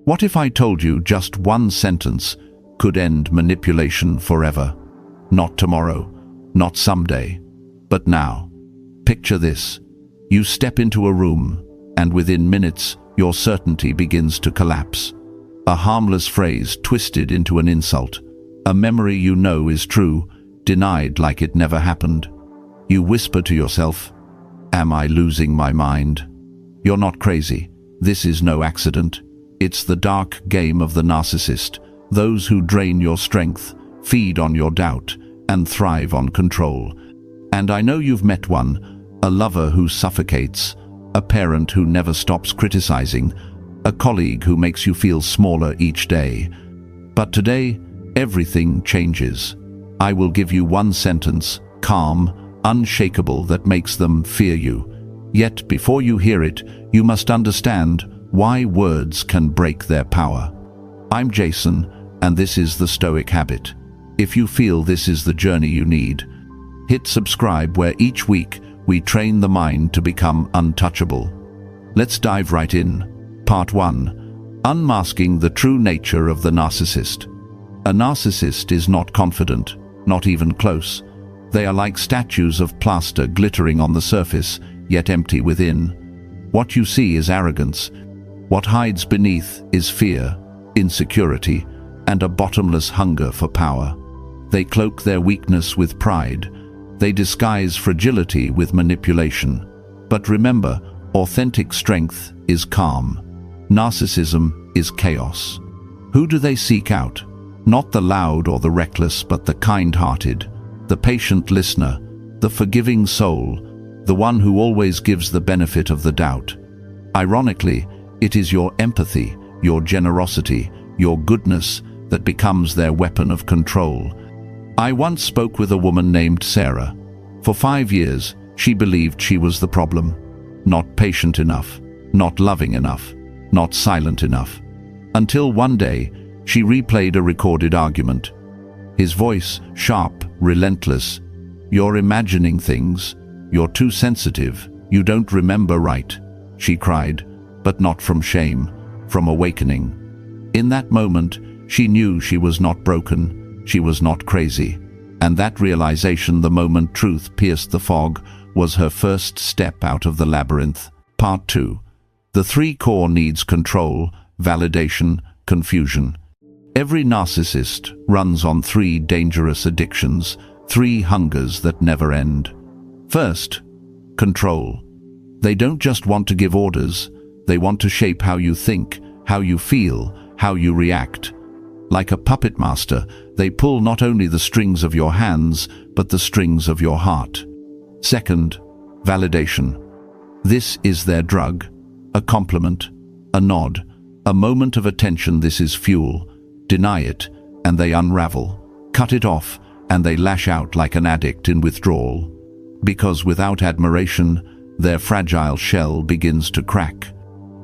What if I told you just one sentence could end manipulation forever? Not tomorrow, not someday, but now. Picture this. You step into a room, and within minutes, your certainty begins to collapse. A harmless phrase twisted into an insult. A memory you know is true, denied like it never happened. You whisper to yourself, "Am I losing my mind?" You're not crazy. This is no accident. It's the dark game of the narcissist, those who drain your strength, feed on your doubt, and thrive on control. And I know you've met one, a lover who suffocates, a parent who never stops criticizing, a colleague who makes you feel smaller each day. But today, everything changes. I will give you one sentence, calm, unshakable, that makes them fear you. Yet before you hear it, you must understand why words can break their power. I'm Jason, and this is the Stoic Habit. If you feel this is the journey you need, hit subscribe, where each week we train the mind to become untouchable. Let's dive right in. Part 1. Unmasking the true nature of the narcissist. A narcissist is not confident, not even close. They are like statues of plaster glittering on the surface, yet empty within. What you see is arrogance. What hides beneath is fear, insecurity, and a bottomless hunger for power. They cloak their weakness with pride. They disguise fragility with manipulation. But remember, authentic strength is calm. Narcissism is chaos. Who do they seek out? Not the loud or the reckless, but the kind-hearted, the patient listener, the forgiving soul, the one who always gives the benefit of the doubt. Ironically, it is your empathy, your generosity, your goodness that becomes their weapon of control. I once spoke with a woman named Sarah. For 5 years, she believed she was the problem. Not patient enough, not loving enough, not silent enough. Until one day, she replayed a recorded argument. His voice, sharp, relentless. "You're imagining things. You're too sensitive. You don't remember right," she cried, but not from shame, from awakening. In that moment, she knew she was not broken, she was not crazy. And that realization, the moment truth pierced the fog, was her first step out of the labyrinth. Part 2. The 3 core needs: control, validation, confusion. Every narcissist runs on 3 dangerous addictions, 3 hungers that never end. First, control. They don't just want to give orders, they want to shape how you think, how you feel, how you react. Like a puppet master, they pull not only the strings of your hands, but the strings of your heart. Second, validation. This is their drug. A compliment, a nod, a moment of attention. This is fuel. Deny it, and they unravel. Cut it off, and they lash out like an addict in withdrawal. Because without admiration, their fragile shell begins to crack.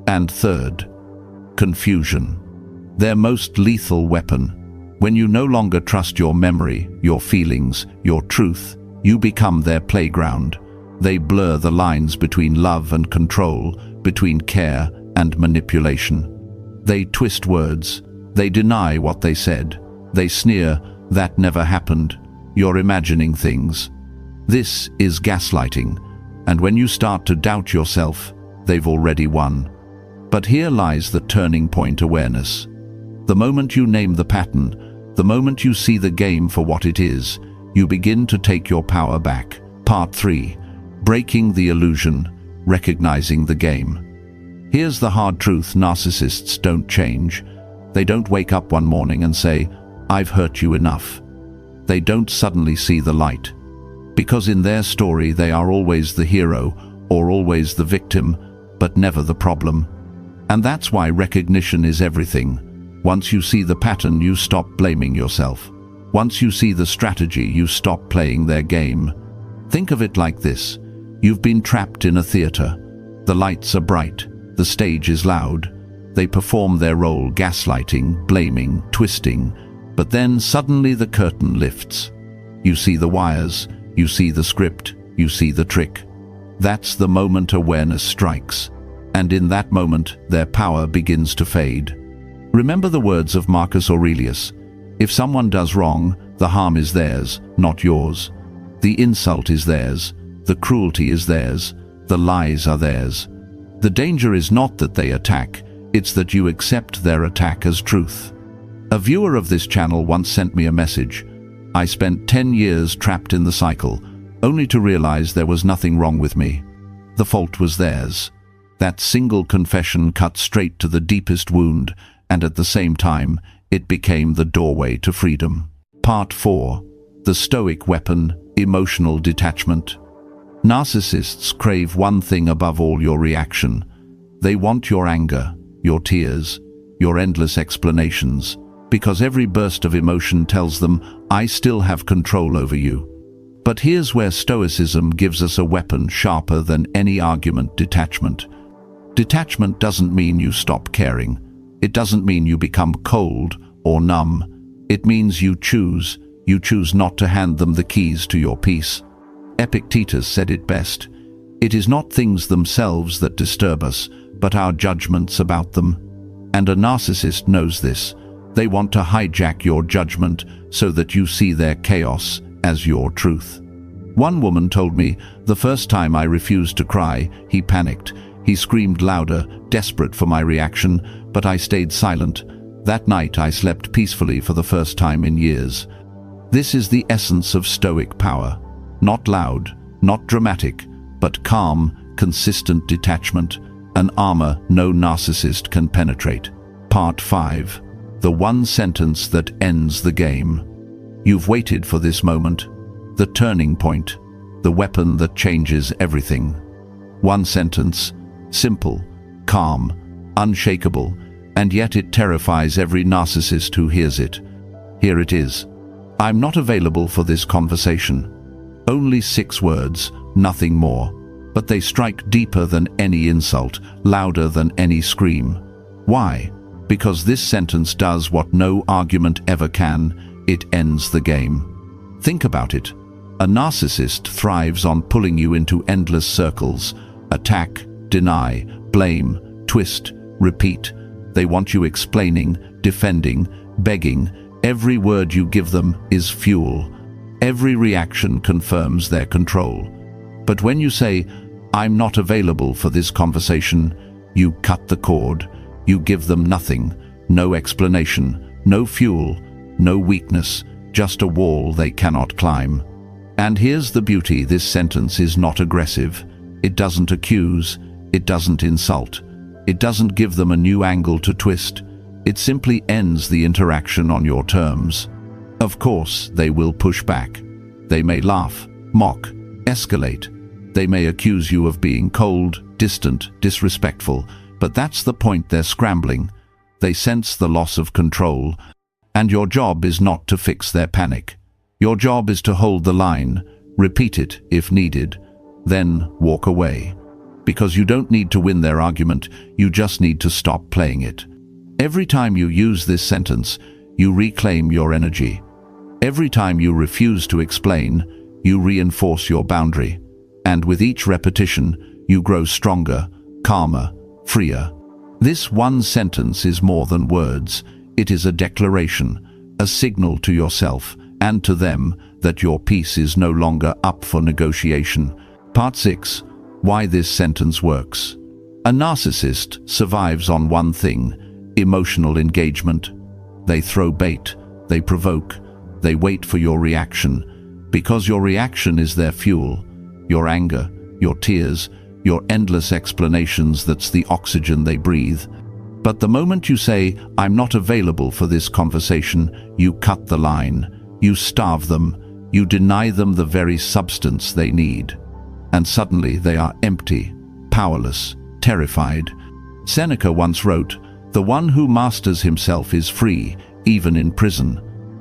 And third, confusion. Their most lethal weapon. When you no longer trust your memory, your feelings, your truth, you become their playground. They blur the lines between love and control, between care and manipulation. They twist words. They deny what they said. They sneer, "That never happened. You're imagining things." This is gaslighting, and when you start to doubt yourself, they've already won. But here lies the turning point: awareness. The moment you name the pattern, the moment you see the game for what it is, you begin to take your power back. Part 3. Breaking the illusion, recognizing the game. Here's the hard truth: narcissists don't change. They don't wake up one morning and say, "I've hurt you enough." They don't suddenly see the light. Because in their story they are always the hero or always the victim, but never the problem. And that's why recognition is everything. Once you see the pattern, you stop blaming yourself. Once you see the strategy, you stop playing their game. Think of it like this. You've been trapped in a theater. The lights are bright. The stage is loud. They perform their role, gaslighting, blaming, twisting. But then suddenly the curtain lifts. You see the wires. You see the script. You see the trick. That's the moment awareness strikes. And in that moment, their power begins to fade. Remember the words of Marcus Aurelius. If someone does wrong, the harm is theirs, not yours. The insult is theirs, the cruelty is theirs, the lies are theirs. The danger is not that they attack, it's that you accept their attack as truth. A viewer of this channel once sent me a message. I spent 10 years trapped in the cycle, only to realize there was nothing wrong with me. The fault was theirs. That single confession cut straight to the deepest wound, and at the same time, it became the doorway to freedom. Part 4. The Stoic Weapon, Emotional Detachment. Narcissists crave one thing above all: your reaction. They want your anger, your tears, your endless explanations, because every burst of emotion tells them, I still have control over you. But here's where Stoicism gives us a weapon sharper than any argument: detachment. Detachment doesn't mean you stop caring. It doesn't mean you become cold or numb. It means you choose. You choose not to hand them the keys to your peace. Epictetus said it best. It is not things themselves that disturb us, but our judgments about them. And a narcissist knows this. They want to hijack your judgment so that you see their chaos as your truth. One woman told me, the first time I refused to cry, he panicked. He screamed louder, desperate for my reaction, but I stayed silent. That night I slept peacefully for the first time in years. This is the essence of Stoic power. Not loud, not dramatic, but calm, consistent detachment, an armor no narcissist can penetrate. Part 5. The one sentence that ends the game. You've waited for this moment, the turning point, the weapon that changes everything. One sentence, simple, calm, unshakable, and yet it terrifies every narcissist who hears it. Here it is. I'm not available for this conversation. Only 6 words, nothing more. But they strike deeper than any insult, louder than any scream. Why? Because this sentence does what no argument ever can. It ends the game. Think about it. A narcissist thrives on pulling you into endless circles. Attack, deny, blame, twist, repeat. They want you explaining, defending, begging. Every word you give them is fuel. Every reaction confirms their control. But when you say, I'm not available for this conversation, you cut the cord. You give them nothing, no explanation, no fuel, no weakness, just a wall they cannot climb. And here's the beauty: this sentence is not aggressive. It doesn't accuse, it doesn't insult, it doesn't give them a new angle to twist. It simply ends the interaction on your terms. Of course, they will push back. They may laugh, mock, escalate. They may accuse you of being cold, distant, disrespectful, but that's the point. They're scrambling. They sense the loss of control, and your job is not to fix their panic. Your job is to hold the line, repeat it if needed, then walk away. Because you don't need to win their argument, you just need to stop playing it. Every time you use this sentence, you reclaim your energy. Every time you refuse to explain, you reinforce your boundary. And with each repetition, you grow stronger, calmer, freer. This one sentence is more than words. It is a declaration, a signal to yourself and to them that your peace is no longer up for negotiation. Part 6. Why this sentence works. A narcissist survives on one thing: emotional engagement. They throw bait, they provoke, they wait for your reaction, because your reaction is their fuel. Your anger, your tears, your endless explanations, that's the oxygen they breathe. But the moment you say, I'm not available for this conversation, you cut the line, you starve them, you deny them the very substance they need. And suddenly they are empty, powerless, terrified. Seneca once wrote, "The one who masters himself is free, even in prison."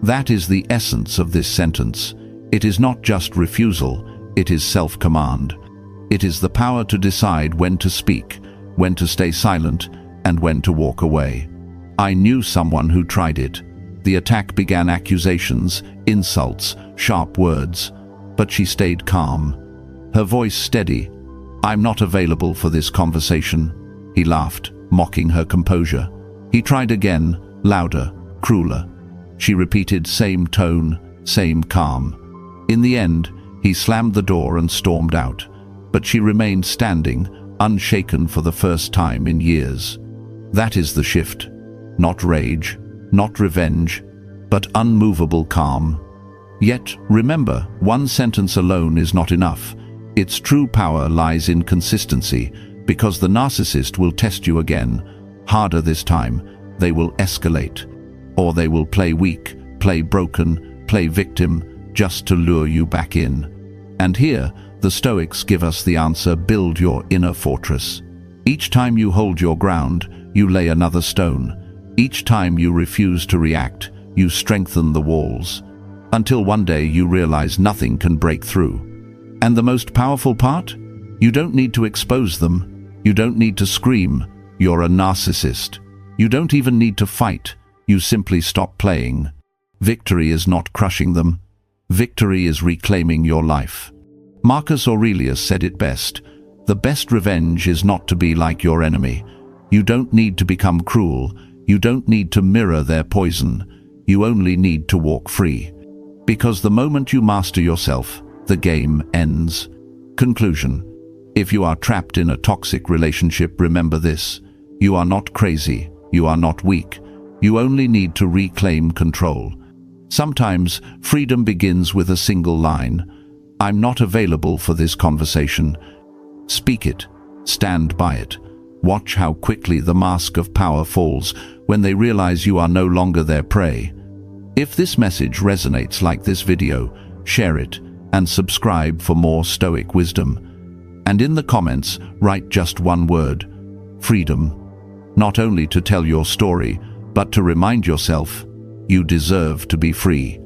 That is the essence of this sentence. It is not just refusal, it is self-command. It is the power to decide when to speak, when to stay silent, and when to walk away. I knew someone who tried it. The attack began accusations, insults, sharp words, but she stayed calm. Her voice steady. "I'm not available for this conversation." He laughed, mocking her composure. He tried again, louder, crueler. She repeated, same tone, same calm. In the end, he slammed the door and stormed out, but she remained standing, unshaken for the first time in years. That is the shift. Not rage, not revenge, but unmovable calm. Yet, remember, one sentence alone is not enough. Its true power lies in consistency, because the narcissist will test you again. Harder this time. They will escalate. Or they will play weak, play broken, play victim, just to lure you back in. And here, the Stoics give us the answer: build your inner fortress. Each time you hold your ground, you lay another stone. Each time you refuse to react, you strengthen the walls. Until one day you realize nothing can break through. And the most powerful part? You don't need to expose them. You don't need to scream, "You're a narcissist." You don't even need to fight. You simply stop playing. Victory is not crushing them. Victory is reclaiming your life. Marcus Aurelius said it best: the best revenge is not to be like your enemy. You don't need to become cruel. You don't need to mirror their poison. You only need to walk free. Because the moment you master yourself, the game ends. Conclusion: if you are trapped in a toxic relationship, remember this: you are not crazy. You are not weak. You only need to reclaim control. Sometimes freedom begins with a single line: I'm not available for this conversation. Speak it. Stand by it. Watch how quickly the mask of power falls when they realize you are no longer their prey. If this message resonates like this video, share it and subscribe for more Stoic wisdom. And in the comments, write just one word: freedom. Not only to tell your story, but to remind yourself you deserve to be free.